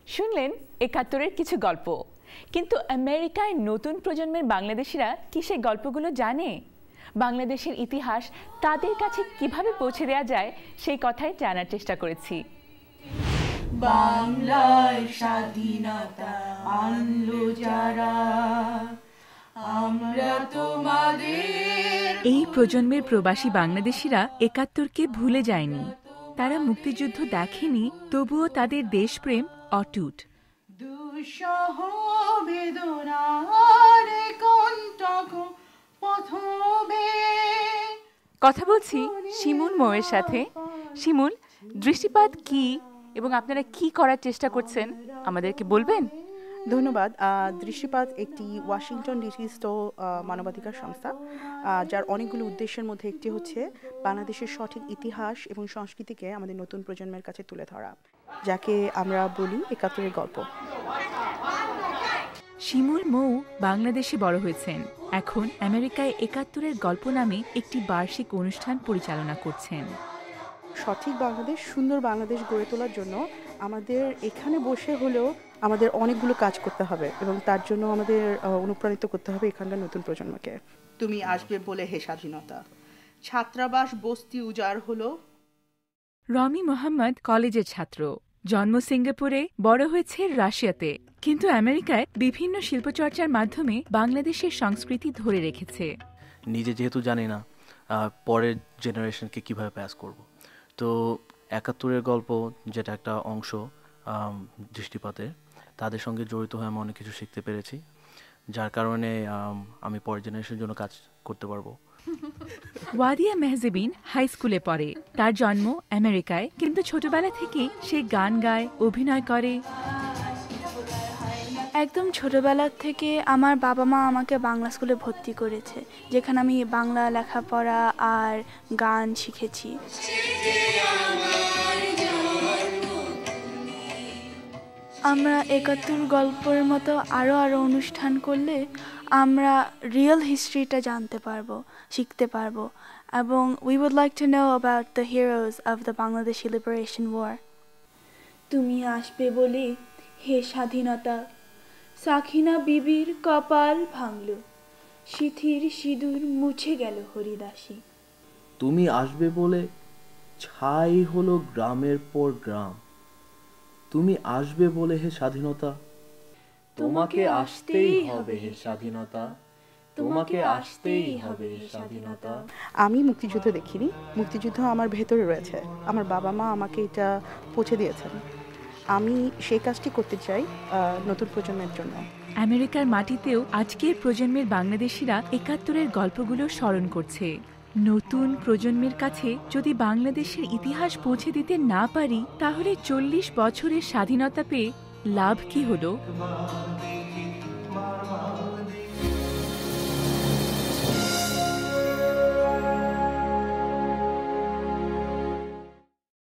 শুনলেন ৭১-এর কিছু গল্প, কিন্তু আমেরিকায় নতুন প্রজন্মের বাংলাদেশিরা কি সেই গল্পগুলো জানে? বাংলাদেশের ইতিহাস তাদের কাছে কিভাবে পৌঁছে দেওয়া যায় সেই কথাই জানার চেষ্টা করেছি। বাংলার স্বাধীনতা আনলো যারা, আমরা তোমাদের। এই প্রজন্মের প্রবাসী বাংলাদেশিরা ৭১-কে ভুলে যায়নি। তারা মুক্তিযুদ্ধ দেখেনি, তবুও তাদের দেশপ্রেম অটুট। দুঃসহ বেদনার কণ্ঠক পথবে। কথা বলছি শিমুল মৌয়ের সাথে। শিমুল, দৃষ্টিপাত কি এবং আপনারা কি করার চেষ্টা করছেন আমাদেরকে বলবেন? ধন্যবাদ। দৃষ্টিপাত একটি ওয়াশিংটন ডিসিস্থ মানবাধিকার সংস্থা, যার অনেকগুলো উদ্দেশ্যের মধ্যে একটি হচ্ছে বাংলাদেশের সঠিক ইতিহাস এবং সংস্কৃতিকে আমাদের নতুন প্রজন্মের কাছে তুলে ধরা, যাকে আমরা বলি ৭১-এর গল্প। শিমুল মৌ বাংলাদেশে বড় হয়েছেন, এখন আমেরিকায় ৭১-এর গল্প নামে একটি বার্ষিক অনুষ্ঠান পরিচালনা করছেন। সঠিক বাংলাদেশ, সুন্দর বাংলাদেশ গড়ে তোলার জন্য আমাদের এখানে বসে হলেও আমাদের অনেকগুলো কাজ করতে হবে এবং তার জন্য আমাদের অনুপ্রাণিত করতে হবে এখানকার নতুন প্রজন্মকে। তুমি আসবে বলে হে স্বাধীনতা, ছাত্রাবাস বস্তি উজাড় হলো। রমি মোহাম্মদ কলেজের ছাত্র, জন্ম সিঙ্গাপুরে, বড় হয়েছে রাশিয়াতে, কিন্তু আমেরিকায় বিভিন্ন শিল্পচর্চার মাধ্যমে বাংলাদেশের সংস্কৃতি ধরে রেখেছে। নিজে যেহেতু জানি না পরের জেনারেশনকে কিভাবে পাস করব, তো ৭১-এর গল্প যেটা একটা অংশ দৃষ্টিপাতের, তাদের সঙ্গে জড়িত হয়ে আমি অনেক কিছু শিখতে পেরেছি, যার কারণে আমি পরের জেনারেশনের জন্য কাজ করতে পারবো। ওয়াদিয়া মেহজেবিন হাই স্কুলে পড়ে। তার জন্ম আমেরিকায়, কিন্তু ছোটবেলা থেকেই সে গান গায়, অভিনয় করে। একদম ছোটবেলা থেকে আমার বাবা মা আমাকে বাংলা স্কুলে ভর্তি করেছে, যেখানে আমি বাংলা লেখাপড়া আর গান শিখেছি। আমরা ৭১ গল্পের মতো আরও অনুষ্ঠান করলে আমরা রিয়েল হিস্ট্রিটা জানতে পারবো, শিখতে পারবো, এবং we would like to know about the heroes of the Bangladeshi liberation war. তুমি আসবে বলে হে স্বাধীনতা, সাখিনা বিবির কপাল ভাঙল, সিথির সিঁদুর মুছে গেল হরিদাসী। তুমি আসবে বলে ছাই হলো গ্রামের পর গ্রাম, তুমি আসবে বলে হে স্বাধীনতা, তোমাকে আসতেই হবে হে স্বাধীনতা, তোমাকে আসতেই হবে হে স্বাধীনতা। আমি মুক্তিযুদ্ধ দেখিনি, মুক্তিযুদ্ধ আমার ভেতরে রয়েছে, আমার বাবা মা আমাকে এটা পৌঁছে দিয়েছেন। আমি সেই কাজটি করতে চাই নতুন প্রজন্মের জন্য। আমেরিকার মাটিতেও আজকের প্রজন্মের বাংলাদেশিরা ৭১-এর গল্পগুলো স্মরণ করছে। নতুন প্রজন্মের কাছে যদি বাংলাদেশের ইতিহাস পৌঁছে দিতে না পারি, তাহলে ৪০ বছরের স্বাধীনতা পেয়ে লাভ কি হলো?